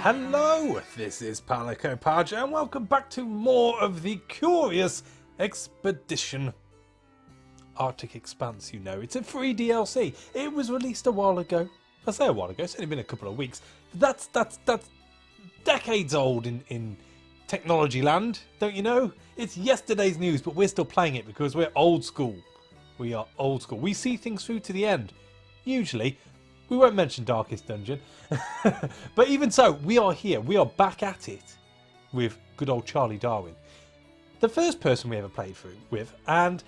Hello, this is Palico Page and welcome back to more of the curious expedition. Arctic Expanse, you know, it's a free DLC. It was released a while ago. I say a while ago, it's only been a couple of weeks. That's decades old in technology land, don't you know? It's yesterday's news, but we're still playing it because we're old school. We are old school. We see things through to the end. Usually. We won't mention Darkest Dungeon. But even so, we are here. We are back at it with good old Charlie Darwin. The first person we ever played through with, and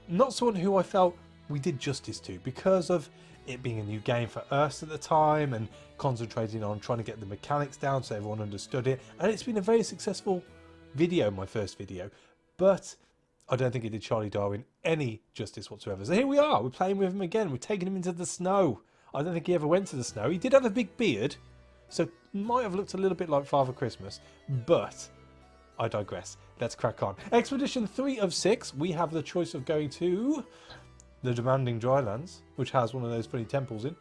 not someone who I felt we did justice to because of it being a new game for us at the time and concentrating on trying to get the mechanics down so everyone understood it. And it's been a very successful video, my first video. But I don't think it did Charlie Darwin any justice whatsoever. So here we are. We're playing with him again. We're taking him into the snow. I don't think he ever went to the snow. He did have a big beard, so might have looked a little bit like Father Christmas, but I digress. Let's crack on. Expedition 3 of 6, we have the choice of going to the demanding drylands, which has one of those funny temples in.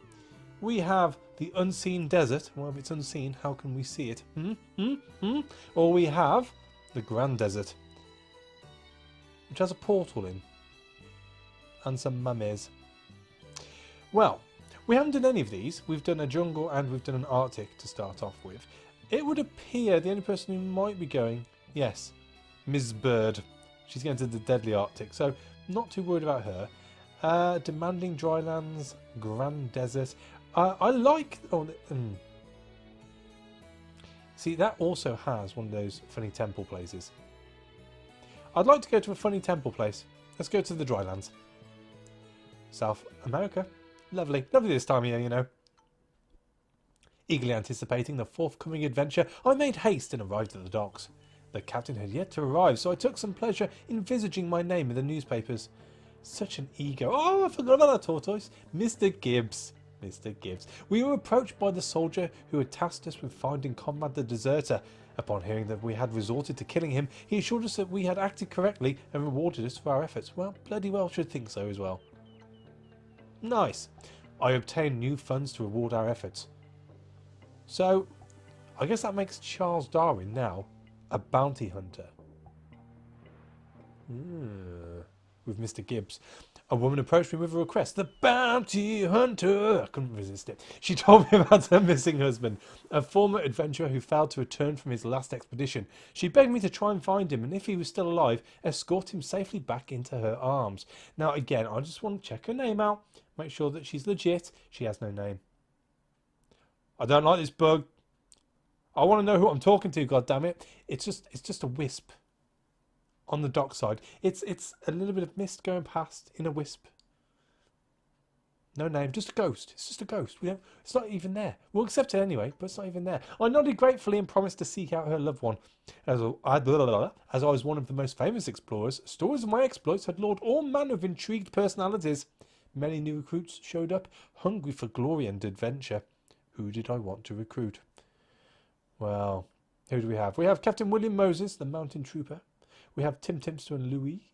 We have the unseen desert. Well, if it's unseen, how can we see it? Or we have the grand desert, which has a portal in, and some mummies. Well, we haven't done any of these. We've done a jungle and we've done an Arctic to start off with. It would appear the only person who might be going, yes, Ms. Bird. She's going to the deadly Arctic, so not too worried about her. Demanding drylands, grand desert. I like... See, that also has one of those funny temple places. I'd like to go to a funny temple place. Let's go to the drylands. South America. Lovely. Lovely this time of year, you know. Eagerly anticipating the forthcoming adventure, I made haste and arrived at the docks. The captain had yet to arrive, so I took some pleasure in envisaging my name in the newspapers. Such an ego. Oh, I forgot about that tortoise. Mr. Gibbs. Mr. Gibbs. We were approached by the soldier who had tasked us with finding Conrad the deserter. Upon hearing that we had resorted to killing him, he assured us that we had acted correctly and rewarded us for our efforts. Well, bloody well should think so as well. Nice. I obtained new funds to reward our efforts. So, I guess that makes Charles Darwin now a bounty hunter. With Mr. Gibbs. A woman approached me with a request. The bounty hunter! I couldn't resist it. She told me about her missing husband, a former adventurer who failed to return from his last expedition. She begged me to try and find him, and if he was still alive, escort him safely back into her arms. Now, again, I just want to check her name out. Make sure that she's legit. She has no name. I don't like this bug. I want to know who I'm talking to, goddammit. It's just a wisp. On the dockside. It's a little bit of mist going past in a wisp. No name, just a ghost. It's just a ghost. It's not even there. We'll accept it anyway, but it's not even there. I nodded gratefully and promised to seek out her loved one. As I was one of the most famous explorers, stories of my exploits had lured all manner of intrigued personalities. Many new recruits showed up, hungry for glory and adventure. Who did I want to recruit? Well, who do we have? We have Captain William Moses, the mountain trooper. We have Tim Timster and Louis.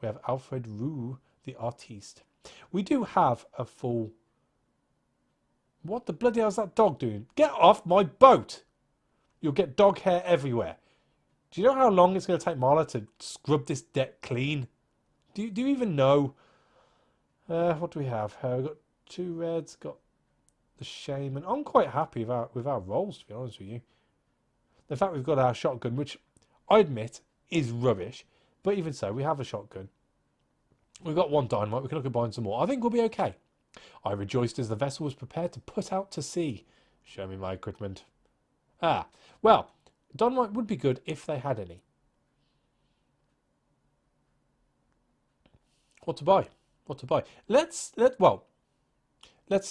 We have Alfred Roux, the artiste. We do have a full... What the bloody hell is that dog doing? Get off my boat! You'll get dog hair everywhere. Do you know how long it's going to take Marla to scrub this deck clean? Do you even know? What do we have? We've got 2 reds, got the shaman. I'm quite happy with our rolls, to be honest with you. The fact we've got our shotgun, which I admit is rubbish, but even so, we have a shotgun. We've got 1 dynamite. We can look at buying some more. I think we'll be okay. I rejoiced as the vessel was prepared to put out to sea. Show me my equipment. Well, dynamite would be good if they had any. What to buy? What to buy? Let's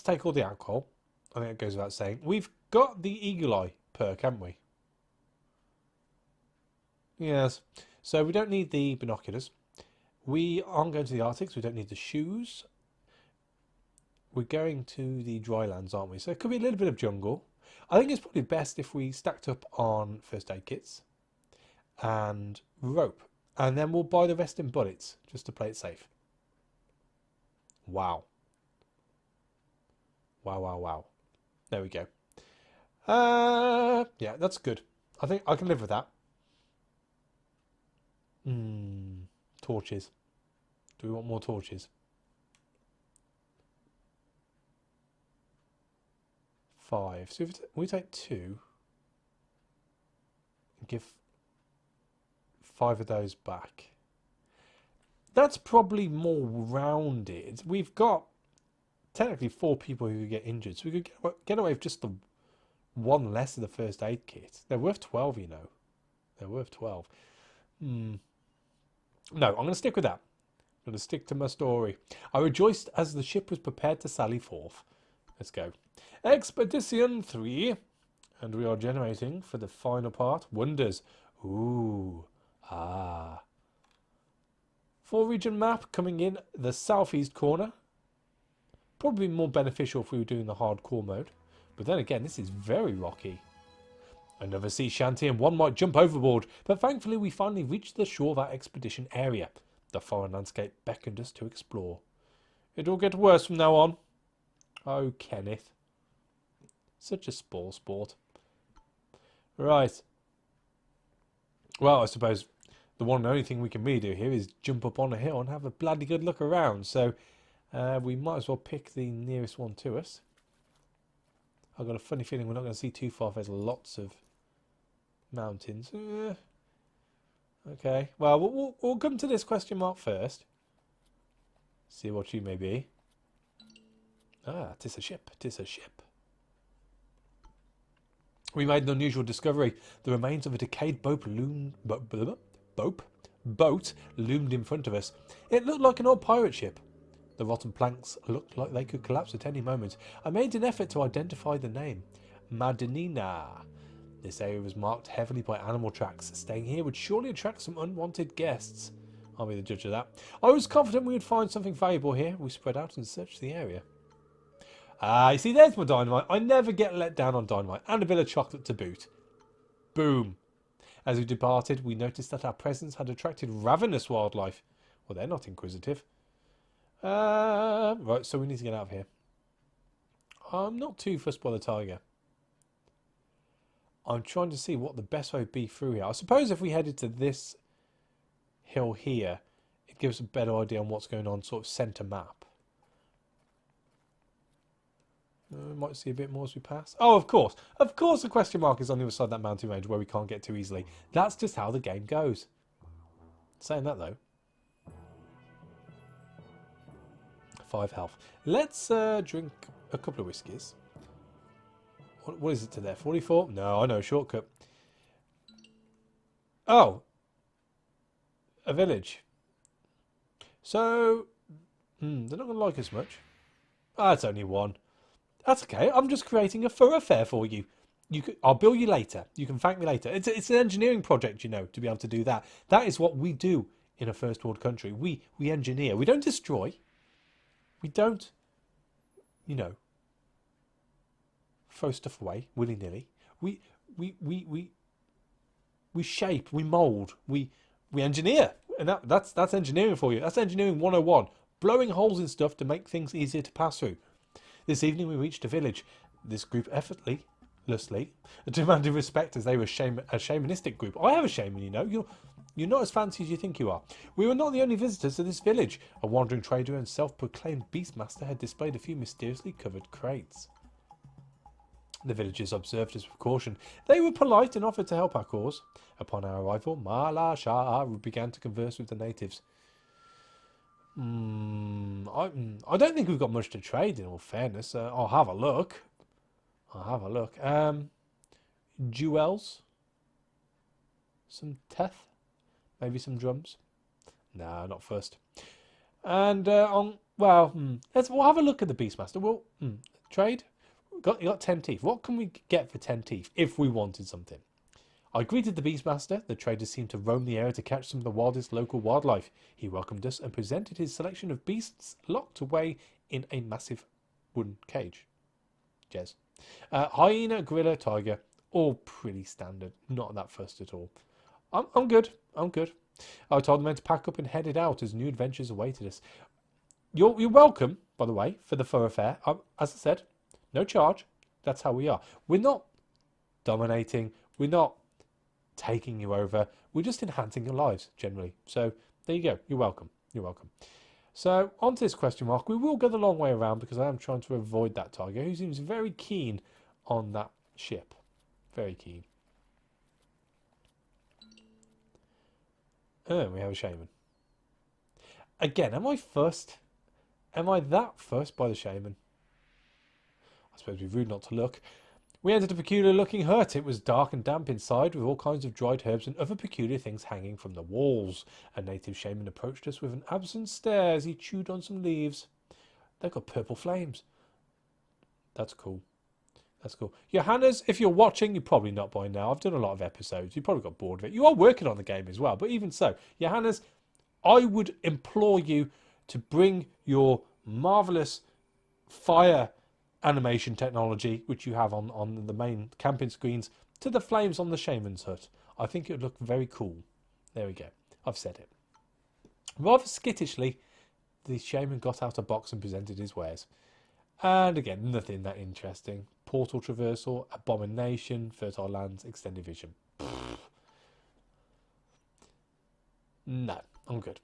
take all the alcohol. I think it goes without saying. We've got the eagle eye perk, haven't we? Yes. So we don't need the binoculars. We aren't going to the Arctic, so we don't need the shoes. We're going to the drylands, aren't we? So it could be a little bit of jungle. I think it's probably best if we stacked up on first aid kits and rope. And then we'll buy the rest in bullets, just to play it safe. Wow. Wow. There we go. Yeah, that's good. I think I can live with that. Torches. Do we want more torches? 5. So if we take 2 and give 5 of those back, that's probably more rounded. We've got technically 4 people who could get injured, so we could get away with just the 1 less of the first aid kit. They're worth 12, you know. They're worth 12. No, I'm going to stick with that. I'm going to stick to my story. I rejoiced as the ship was prepared to sally forth. Let's go. Expedition 3. And we are generating for the final part. Wonders. Ooh. Ah. 4 region map coming in the southeast corner. Probably more beneficial if we were doing the hardcore mode. But then again, this is very rocky. Another sea shanty and one might jump overboard. But thankfully we finally reached the shore of our expedition area. The foreign landscape beckoned us to explore. It'll get worse from now on. Oh, Kenneth. Such a spoil sport. Right. Well, I suppose the one and only thing we can really do here is jump up on a hill and have a bloody good look around. So we might as well pick the nearest one to us. I've got a funny feeling we're not going to see too far. There's lots of mountains. Okay. Well, we'll come to this question mark first. See what you may be. Ah, 'tis a ship. 'Tis a ship. We made an unusual discovery. The remains of a decayed boat loomed in front of us. It looked like an old pirate ship. The rotten planks looked like they could collapse at any moment. I made an effort to identify the name. Maschinen-Mensch. This area was marked heavily by animal tracks. Staying here would surely attract some unwanted guests. I'll be the judge of that. I was confident we would find something valuable here. We spread out and searched the area. Ah, you see, there's my dynamite. I never get let down on dynamite. And a bit of chocolate to boot. Boom. As we departed, we noticed that our presence had attracted ravenous wildlife. Well, they're not inquisitive. Right, so we need to get out of here. I'm not too fussed by the tiger. I'm trying to see what the best way would be through here. I suppose if we headed to this hill here, it gives us a better idea on what's going on, sort of centre map. We might see a bit more as we pass. Oh, of course. Of course the question mark is on the other side of that mountain range where we can't get to easily. That's just how the game goes. Saying that, though. 5 health. Let's drink a couple of whiskies. What is it to there? 44? No, I know. Shortcut. Oh. A village. So, they're not going to like us much. That's only 1. That's okay. I'm just creating a thoroughfare for you. I'll bill you later. You can thank me later. It's an engineering project, you know, to be able to do that. That is what we do in a first world country. We engineer. We don't destroy. We don't, you know, throw stuff away willy-nilly. We shape. We mould. We engineer. And that's engineering for you. That's engineering 101. Blowing holes in stuff to make things easier to pass through. This evening we reached a village. This group effortlessly demanded respect as they were a shamanistic group. I have a shaman, you know. You're not as fancy as you think you are. We were not the only visitors to this village. A wandering trader and self-proclaimed beastmaster had displayed a few mysteriously covered crates. The villagers observed us with caution. They were polite and offered to help our cause. Upon our arrival, Mala Shah began to converse with the natives. I don't think we've got much to trade, in all fairness. I'll have a look. Jewels. Some teeth. Maybe some drums. No, not first. And we'll have a look at the Beastmaster. We'll trade. You got 10 teeth. What can we get for 10 teeth if we wanted something? I greeted the Beastmaster. The trader seemed to roam the area to catch some of the wildest local wildlife. He welcomed us and presented his selection of beasts locked away in a massive wooden cage. Jez. Hyena, gorilla, tiger. All pretty standard. Not that fussed at all. I'm good. I told the men to pack up and headed out as new adventures awaited us. You're welcome, by the way, for the thoroughfare. As I said, no charge. That's how we are. We're not dominating. We're not taking you over. We're just enhancing your lives, generally. So, there you go. You're welcome. You're welcome. So, on to this question mark. We will go the long way around because I am trying to avoid that tiger who seems very keen on that ship. Very keen. Oh, we have a shaman. Again, am I fussed? Am I that fussed by the shaman? I suppose it'd be rude not to look. We entered a peculiar looking hut. It was dark and damp inside, with all kinds of dried herbs and other peculiar things hanging from the walls. A native shaman approached us with an absent stare as he chewed on some leaves. They've got purple flames. That's cool. That's cool. Johannes, if you're watching, you're probably not by now. I've done a lot of episodes. You probably got bored of it. You are working on the game as well. But even so, Johannes, I would implore you to bring your marvellous fire animation technology, which you have on the main camping screens, to the flames on the shaman's hut. I think it would look very cool. There we go. I've said it. Rather skittishly, the shaman got out a box and presented his wares. And again, nothing that interesting. Portal traversal, abomination, fertile lands, extended vision. No, I'm good.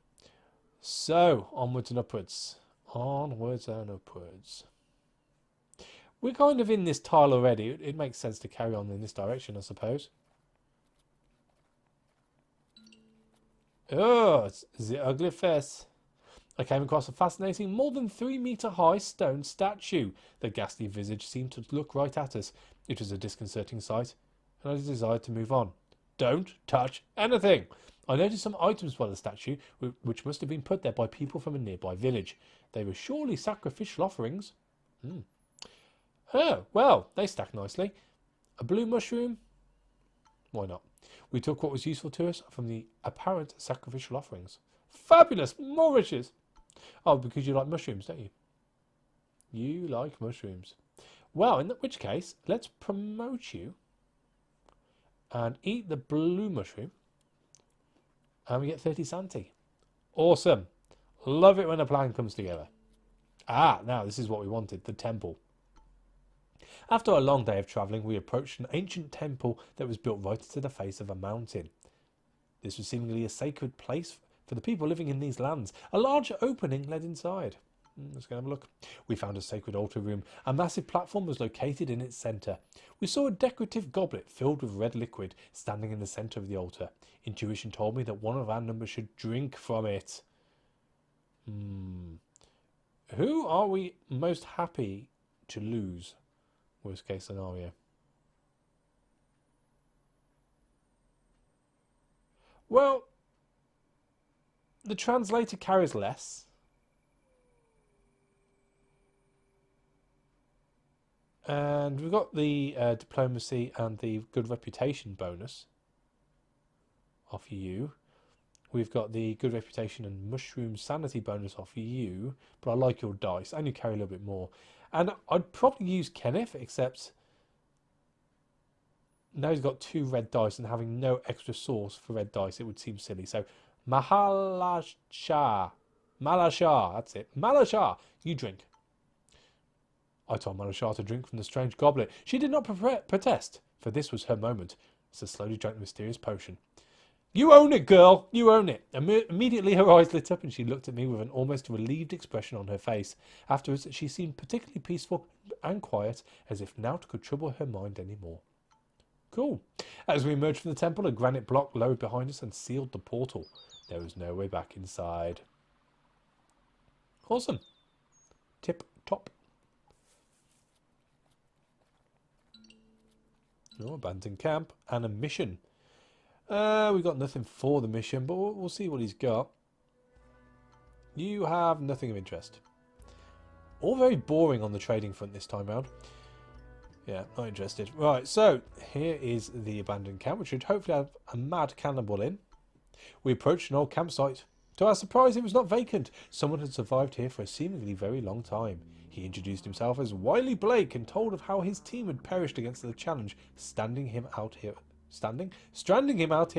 So, onwards and upwards. Onwards and upwards. We're kind of in this tile already. It makes sense to carry on in this direction, I suppose. Oh, it's the ugly face. I came across a fascinating, more than 3 metre high stone statue. The ghastly visage seemed to look right at us. It was a disconcerting sight, and I desired to move on. Don't touch anything! I noticed some items by the statue, which must have been put there by people from a nearby village. They were surely sacrificial offerings. Oh, well, they stack nicely. A blue mushroom? Why not? We took what was useful to us from the apparent sacrificial offerings. Fabulous! More riches! Oh, because you like mushrooms, don't you? You like mushrooms. Well, in which case, let's promote you and eat the blue mushroom. And we get 30 Santi. Awesome. Love it when a plan comes together. Ah, now this is what we wanted, the temple. After a long day of travelling, we approached an ancient temple that was built right into the face of a mountain. This was seemingly a sacred place for the people living in these lands. A large opening led inside. Let's go have a look. We found a sacred altar room. A massive platform was located in its centre. We saw a decorative goblet filled with red liquid standing in the centre of the altar. Intuition told me that one of our number should drink from it. Who are we most happy to lose? Worst case scenario. Well, the translator carries less. And we've got the diplomacy and the good reputation bonus off you. We've got the good reputation and mushroom sanity bonus off you. But I like your dice and you carry a little bit more. And I'd probably use Kenneth, except now he's got 2 red dice and having no extra source for red dice, it would seem silly. So Malashar, that's it. Malashar, you drink. I told Malashar to drink from the strange goblet. She did not protest, for this was her moment, as I slowly drank the mysterious potion. You own it, girl, you own it. Immediately her eyes lit up and she looked at me with an almost relieved expression on her face. Afterwards she seemed particularly peaceful and quiet, as if naught could trouble her mind any more. Cool. As we emerged from the temple, a granite block lowered behind us and sealed the portal. There was no way back inside. Awesome. Tip top. Oh, abandoned camp and a mission. We got nothing for the mission, but we'll see what he's got. You have nothing of interest. All very boring on the trading front this time round. Yeah, not interested. Right, so here is the abandoned camp, which should hopefully have a mad cannibal in. We approached an old campsite. To our surprise, it was not vacant. Someone had survived here for a seemingly very long time. He introduced himself as Wiley Blake and told of how his team had perished against the challenge, stranding him out here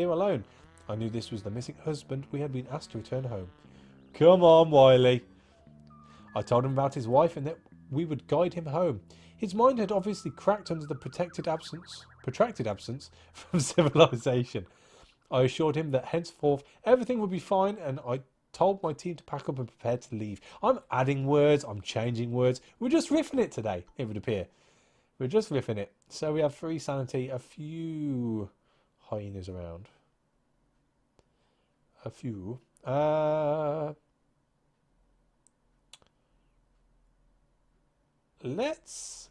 alone. I knew this was the missing husband we had been asked to return home. Come on, Wiley. I told him about his wife and that we would guide him home. His mind had obviously cracked under the protracted absence from civilization. I assured him that henceforth everything would be fine, and I told my team to pack up and prepare to leave. I'm adding words, I'm changing words. We're just riffing it today, it would appear. We're just riffing it. So we have 3 sanity, a few hyenas around. A few. Let's...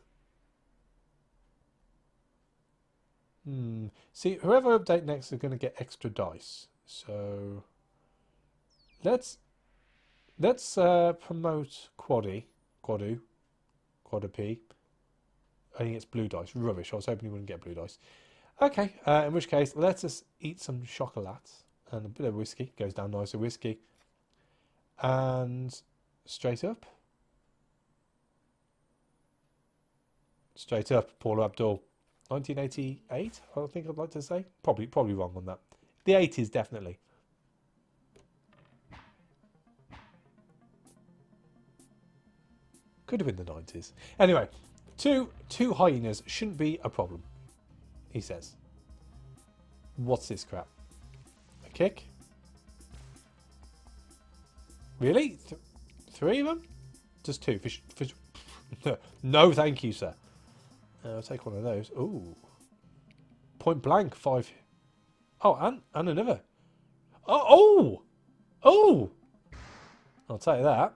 See, whoever I update next is going to get extra dice. So... Let's promote Quaddy. Quadu. P. I think it's blue dice. Rubbish. I was hoping he wouldn't get blue dice. Okay, in which case, let us eat some chocolate and a bit of whiskey. Goes down nice with whiskey. And straight up. Straight up, Paula Abdul. 1988, I think I'd like to say. Probably wrong on that. The 80s, definitely. Could have been the 90s. Anyway, two hyenas shouldn't be a problem, he says. What's this crap? A kick? Really? 3 of them? Just 2. Fish. No, thank you, sir. I'll take one of those. Ooh. Point blank, 5. Oh, and another. Oh! I'll tell you that.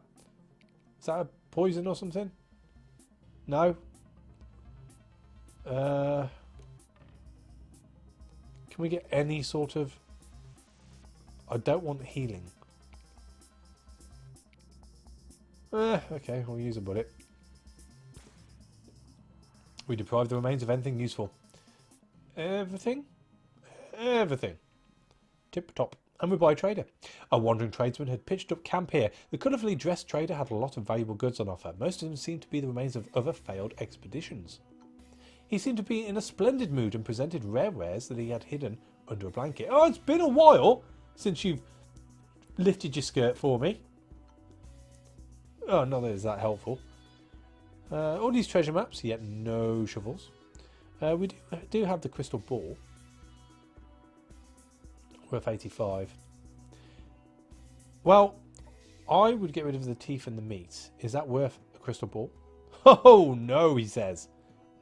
Is that a poison or something? No? Can we get any sort of... I don't want healing. Okay, we'll use a bullet. We deprive the remains of anything useful. Everything? Everything. Tip top. And we buy a trader. A wandering tradesman had pitched up camp here. The colourfully dressed trader had a lot of valuable goods on offer. Most of them seemed to be the remains of other failed expeditions. He seemed to be in a splendid mood and presented rare wares that he had hidden under a blanket. Oh, it's been a while since you've lifted your skirt for me. Oh, not that it's that helpful. All these treasure maps, yet no shovels. We do have the crystal ball. Worth 85. Well, I would get rid of the teeth and the meat. Is that worth a crystal ball? Oh, no, he says.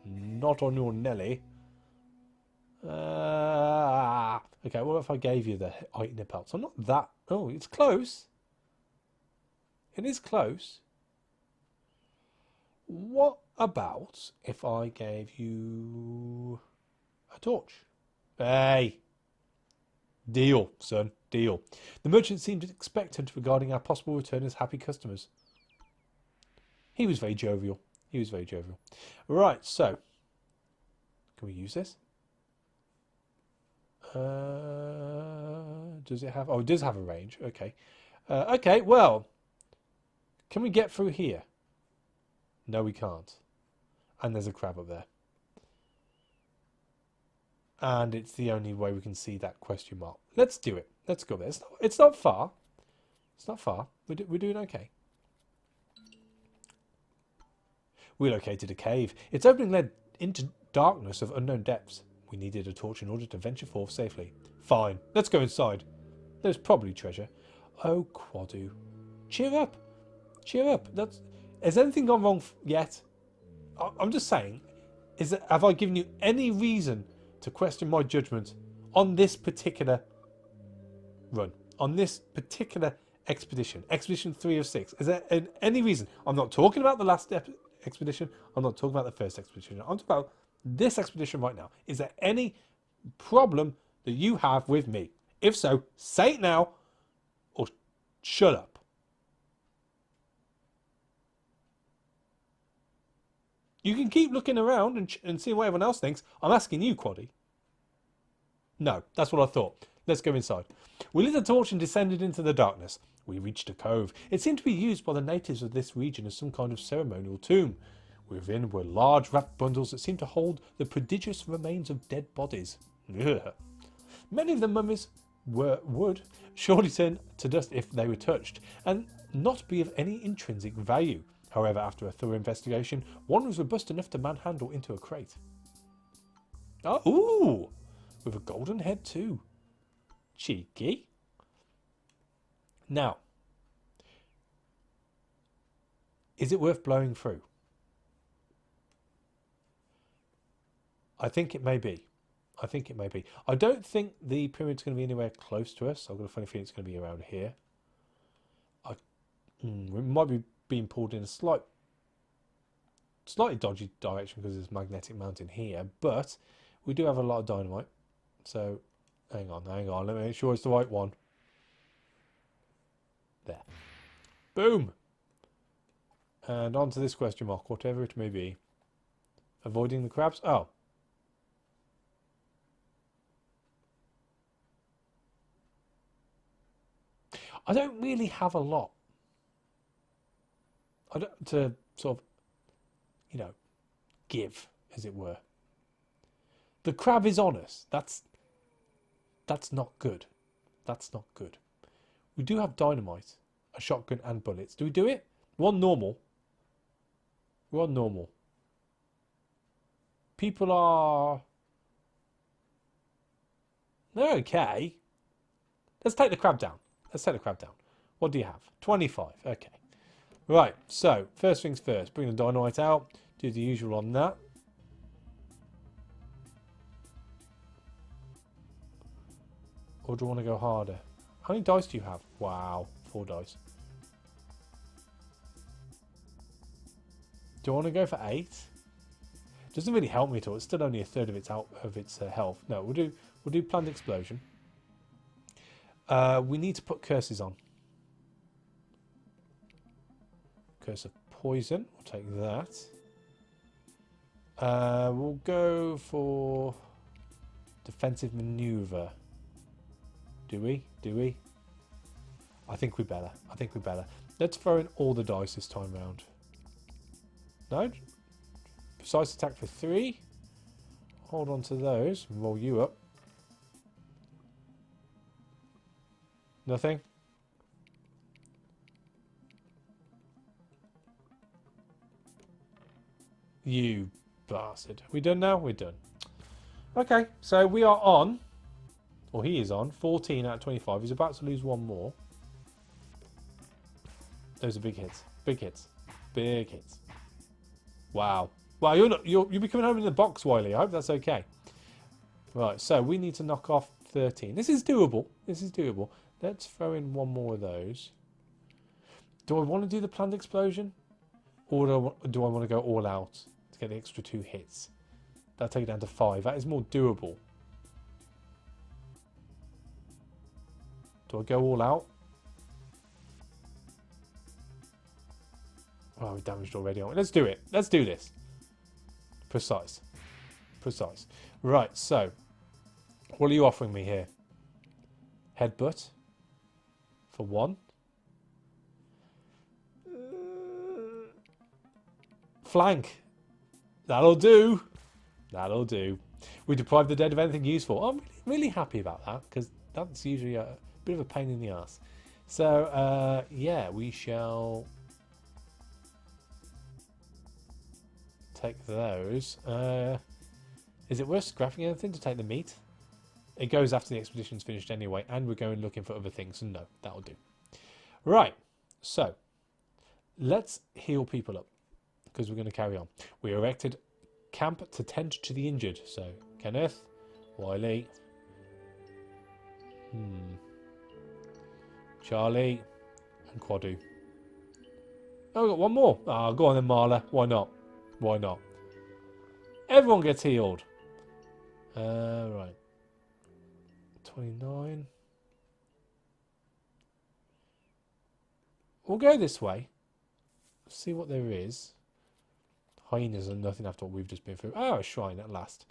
Not on your Nelly. Okay, what if I gave you the hyena pelts? I'm not that... Oh, it's close. It is close. What about if I gave you a torch? Hey! Deal, son. Deal. The merchant seemed expectant regarding our possible return as happy customers. He was very jovial. He was very jovial. Right, so. Can we use this? Does it have... Oh, it does have a range. Okay. Okay, well. Can we get through here? No, we can't. And there's a crab up there. And it's the only way we can see that question mark. Let's do it. Let's go there. It's not far. It's not far. We're doing okay. We located a cave. Its opening led into darkness of unknown depths. We needed a torch in order to venture forth safely. Fine. Let's go inside. There's probably treasure. Oh, Quadu. Cheer up. Cheer up. Has anything gone wrong yet? I'm just saying. Have I given you any reason to question my judgment on this particular run? On this particular expedition? Expedition 3 of 6. Is there any reason? I'm not talking about the last expedition. I'm not talking about the first expedition. I'm talking about this expedition right now. Is there any problem that you have with me? If so, say it now or shut up. You can keep looking around and seeing what everyone else thinks. I'm asking you, Quaddy. No, that's what I thought. Let's go inside. We lit a torch and descended into the darkness. We reached a cove. It seemed to be used by the natives of this region as some kind of ceremonial tomb. Within were large wrapped bundles that seemed to hold the prodigious remains of dead bodies. Ugh. Many of the mummies would surely turn to dust if they were touched, and not be of any intrinsic value. However, after a thorough investigation, one was robust enough to manhandle into a crate. Oh, ooh! With a golden head too. Cheeky. Now, is it worth blowing through? I think it may be. I think it may be. I don't think the pyramid's going to be anywhere close to us. I've got a funny feeling it's going to be around here. We might be being pulled in a slightly dodgy direction because there's magnetic mountain here, but we do have a lot of dynamite. So, hang on. Let me make sure it's the right one. There. Boom! And on to this question mark, whatever it may be. Avoiding the crabs? Oh. I don't really have a lot. I don't, to sort of, you know, give, as it were. The crab is on us. That's not good. That's not good. We do have dynamite, a shotgun and bullets. Do we do it? We're on normal. We're on normal. People are... They're okay. Let's take the crab down. Let's take the crab down. What do you have? 25. Okay. Right. So, first things first. Bring the dynamite out. Do the usual on that. Or do you want to go harder? How many dice do you have? Wow. 4 dice. Do you want to go for 8? Doesn't really help me at all. It's still only a third of its health. No, we'll do planned explosion. We need to put curses on. Curse of poison. We'll take that. We'll go for defensive maneuver. Do we? Do we? I think we better. I think we better. Let's throw in all the dice this time round. No? Precise attack for 3. Hold on to those. Roll you up. Nothing? You bastard. We done now? We're done. Okay, so we are on, or he is on, 14 out of 25. He's about to lose one more. Those are big hits. Big hits. Big hits. Wow. Wow, you'll be coming home in the box, Wiley. I hope that's okay. Right, so we need to knock off 13. This is doable. This is doable. Let's throw in one more of those. Do I want to do the planned explosion? Or do I want to go all out to get the extra 2 hits? That'll take it down to 5. That is more doable. Do I go all out? Oh, we're damaged already, aren't we? Let's do it. Let's do this. Precise. Precise. Right, so. What are you offering me here? Headbutt. For 1. Flank. That'll do. That'll do. We deprive the dead of anything useful. I'm really happy about that, because that's usually a bit of a pain in the ass. So, yeah, we shall take those. Is it worth scrapping anything to take the meat? It goes after the expedition's finished anyway, and we're going looking for other things, so no, that'll do. Right, so let's heal people up, because we're going to carry on. We erected camp to tend to the injured. So, Kenneth, Wiley, Charlie, and Quadu. Oh, we've got one more. Ah, go on then, Marla. Why not? Why not? Everyone gets healed. Right. 29. We'll go this way. See what there is. Hyenas are nothing after what we've just been through. Oh, a shrine at last.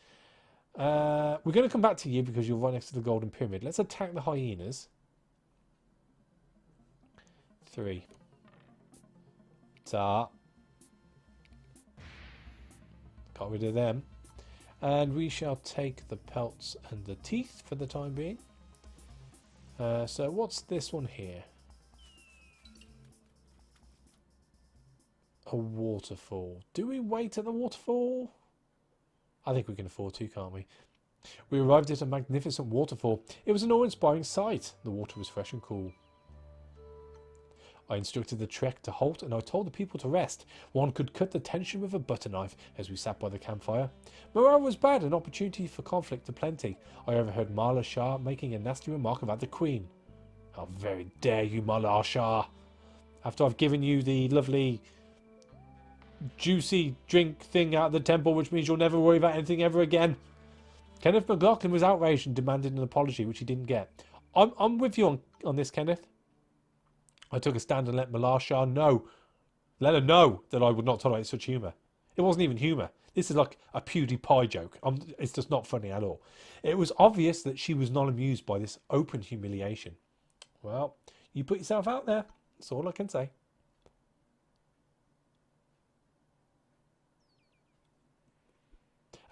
We're going to come back to you because you're right next to the golden pyramid. Let's attack the hyenas. 3. Ta. Got rid of them. And we shall take the pelts and the teeth for the time being. So what's this one here? A waterfall. Do we wait at the waterfall? I think we can afford to, can't we? We arrived at a magnificent waterfall. It was an awe-inspiring sight. The water was fresh and cool. I instructed the trek to halt and I told the people to rest. One could cut the tension with a butter knife as we sat by the campfire. Morale was bad and opportunity for conflict aplenty. I overheard Mala Shah making a nasty remark about the Queen. How very dare you, Mala Shah! After I've given you the lovely juicy drink thing out of the temple, which means you'll never worry about anything ever again. Kenneth McLaughlin was outraged and demanded an apology, which he didn't get. I'm with you on this, Kenneth. I took a stand and let Mala Shah know. Let her know that I would not tolerate such humour. It wasn't even humour. This is like a PewDiePie joke. It's just not funny at all. It was obvious that she was not amused by this open humiliation. Well, you put yourself out there. That's all I can say.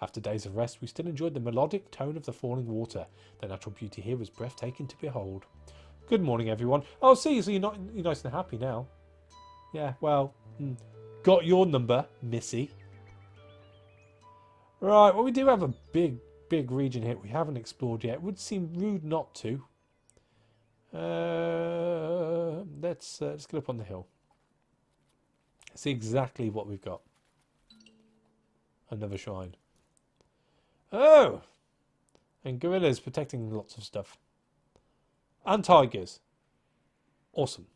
After days of rest, we still enjoyed the melodic tone of the falling water. The natural beauty here was breathtaking to behold. Good morning, everyone. Oh, see, so you're nice and happy now. Yeah, well, got your number, Missy. Right, well, we do have a big region here we haven't explored yet. It would seem rude not to. Let's get up on the hill. See exactly what we've got. Another shrine. Oh! And gorillas protecting lots of stuff. And tigers. Awesome.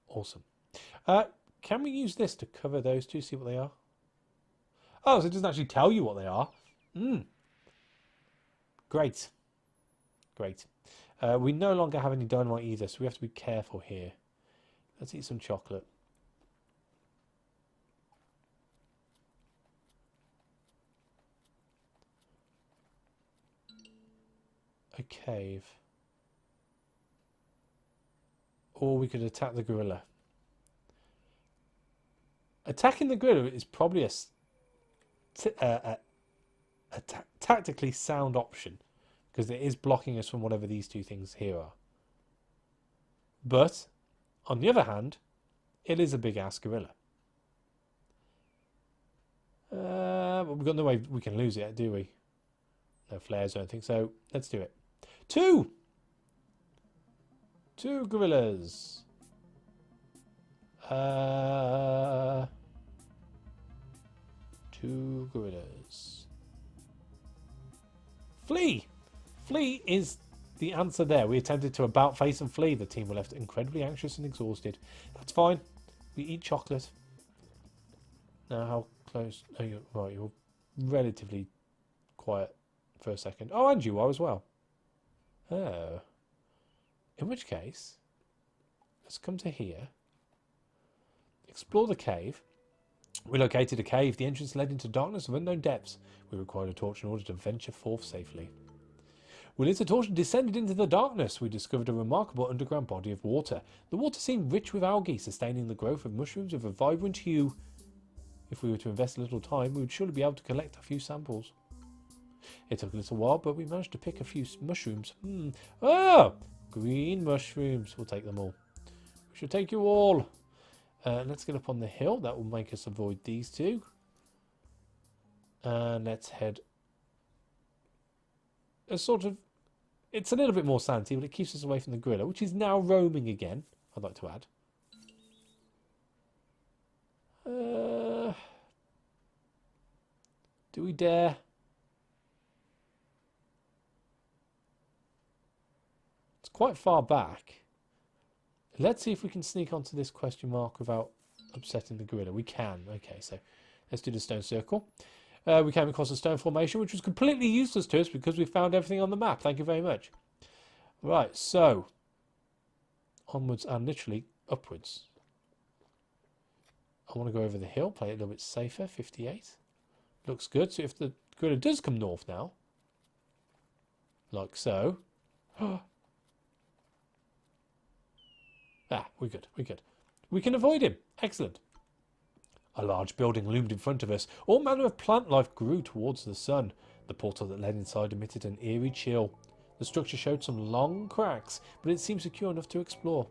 Awesome. Can we use this to cover those two? See what they are? Oh, so it doesn't actually tell you what they are. Great. Great. We no longer have any dynamite either, so we have to be careful here. Let's eat some chocolate. A cave. Or we could attack the gorilla. Attacking the gorilla is probably a tactically sound option, because it is blocking us from whatever these two things here are. But, on the other hand, it is a big-ass gorilla. But we've got no way we can lose it, do we? No flares or anything, so let's do it. Two gorillas. Two gorillas. Flee! Flee is the answer there. We attempted to about face and flee. The team were left incredibly anxious and exhausted. That's fine. We eat chocolate. Now, how close? Oh, you're relatively quiet for a second. Oh, and you are as well. Oh. In which case, let's come to here. Explore the cave. We located a cave. The entrance led into darkness of unknown depths. We required a torch in order to venture forth safely. We lit a torch and descended into the darkness. We discovered a remarkable underground body of water. The water seemed rich with algae, sustaining the growth of mushrooms of a vibrant hue. If we were to invest a little time, we would surely be able to collect a few samples. It took a little while, but we managed to pick a few mushrooms. Oh! Green mushrooms. We'll take them all. We should take you all. Let's get up on the hill. That will make us avoid these two. And let's head... It's a little bit more sanity, but it keeps us away from the gorilla, which is now roaming again, I'd like to add. Do we dare? It's quite far back. Let's see if we can sneak onto this question mark without upsetting the gorilla. We can. Okay, so let's do the stone circle. We came across a stone formation, which was completely useless to us because we found everything on the map. Thank you very much. Right, so onwards and literally upwards. I want to go over the hill, play it a little bit safer. 58. Looks good. So if the gorilla does come north now, like so. We're good. We're good. We can avoid him. Excellent. A large building loomed in front of us. All manner of plant life grew towards the sun. The portal that led inside emitted an eerie chill. The structure showed some long cracks, but it seemed secure enough to explore.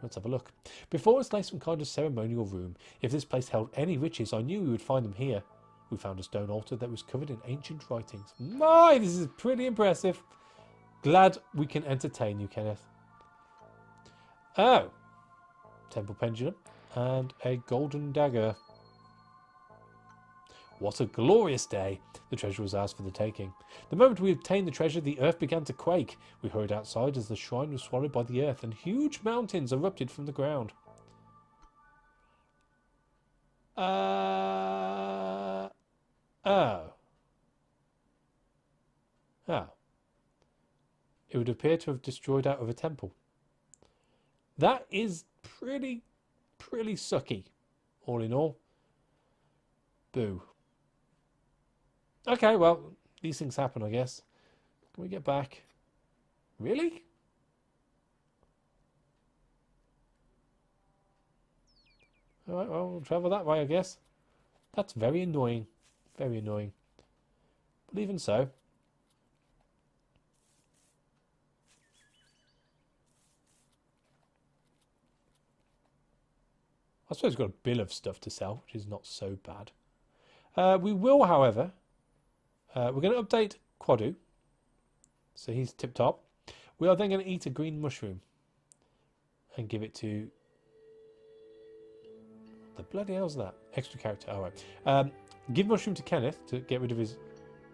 Let's have a look. Before us lay some kind of ceremonial room. If this place held any riches, I knew we would find them here. We found a stone altar that was covered in ancient writings. My, this is pretty impressive. Glad we can entertain you, Kenneth. Oh. Temple pendulum and a golden dagger. What a glorious day. The treasure was ours for the taking. The moment we obtained the treasure, the earth began to quake. We hurried outside as the shrine was swallowed by the earth and huge mountains erupted from the ground. Oh. It would appear to have destroyed out of a temple. That is pretty sucky, all in all. Boo. Okay, well, these things happen, I guess. Can we get back? Really? Alright, well, we'll travel that way, I guess. That's very annoying. Very annoying. But even so. I suppose we've got a bill of stuff to sell, which is not so bad. We will, however, we're going to update Quadu. So he's tip-top. We are then going to eat a green mushroom. And give it to... the bloody hell's that? Extra character. Oh, right. Give mushroom to Kenneth to get rid of his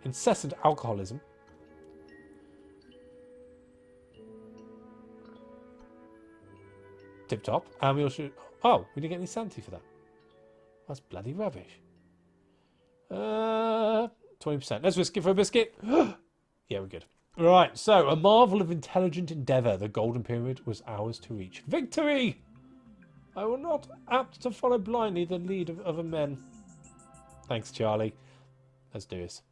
incessant alcoholism. Tip-top. And we also... oh, we didn't get any sanity for that. That's bloody rubbish. 20%. Let's risk it for a biscuit. Yeah, we're good. Right, so a marvel of intelligent endeavour. The Golden Pyramid was ours to reach. Victory! I will not apt to follow blindly the lead of other men. Thanks, Charlie. Let's do this.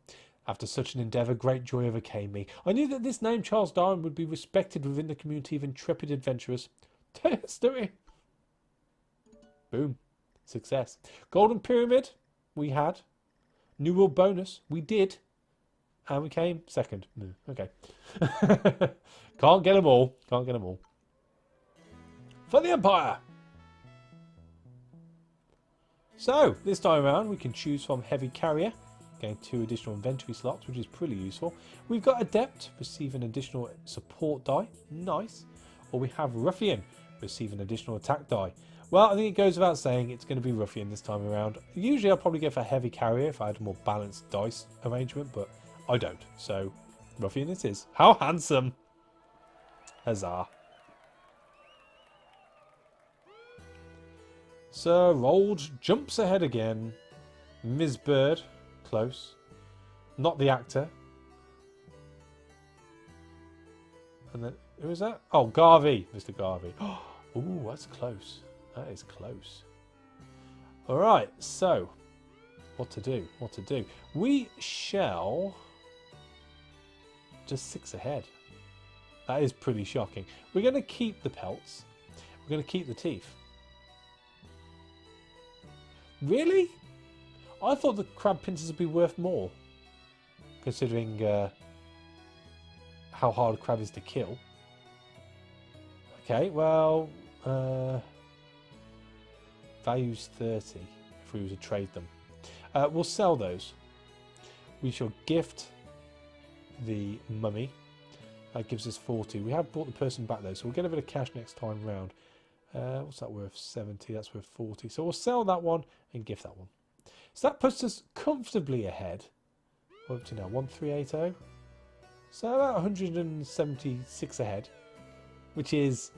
After such an endeavour, great joy overcame me. I knew that this name, Charles Darwin, would be respected within the community of intrepid adventurers. History. Boom. Success. Golden Pyramid, we had. New World bonus, we did. And we came second. Okay. Can't get them all. Can't get them all. For the Empire! So, this time around, we can choose from Heavy Carrier, getting 2 additional inventory slots, which is pretty useful. We've got Adept, receive an additional support die. Nice. Or we have Ruffian, receive an additional attack die. Well, I think it goes without saying it's going to be Ruffian this time around. Usually I'll probably go for Heavy Carrier if I had a more balanced dice arrangement, but I don't. So, Ruffian it is. How handsome! Huzzah. Sir Rold jumps ahead again. Ms. Bird, close. Not the actor. And then, who is that? Oh, Garvey, Mr. Garvey. Ooh, that's close. That is close. Alright, so, what to do? What to do? We shall... just 6 ahead. That is pretty shocking. We're going to keep the pelts. We're going to keep the teeth. Really? I thought the crab pincers would be worth more. Considering how hard a crab is to kill. Okay, well... value's 30 if we were to trade them. We'll sell those. We shall gift the mummy. That gives us 40. We have brought the person back though, so we'll get a bit of cash next time round. What's that worth? 70. That's worth 40. So we'll sell that one and gift that one. So that puts us comfortably ahead. What up to now? 1380. So about 176 ahead, which is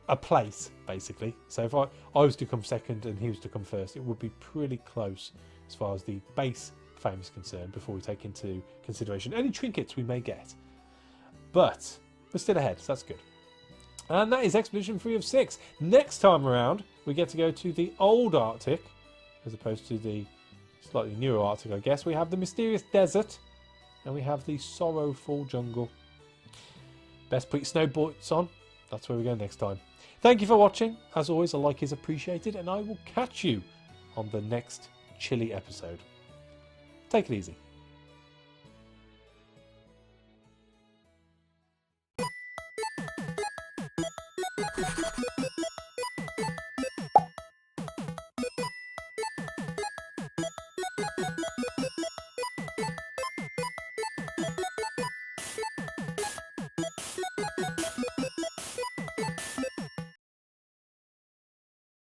a place basically. So if I was to come second and he was to come first, it would be pretty close as far as the base fame is concerned before we take into consideration any trinkets we may get. But we're still ahead, so that's good. And that is Expedition 3 of 6. Next time around, we get to go to the old Arctic, as opposed to the slightly newer Arctic, I guess. We have the mysterious desert, and we have the sorrowful jungle. Best put your snow boots on. That's where we go next time. Thank you for watching. As always, a like is appreciated, and I will catch you on the next chilly episode. Take it easy.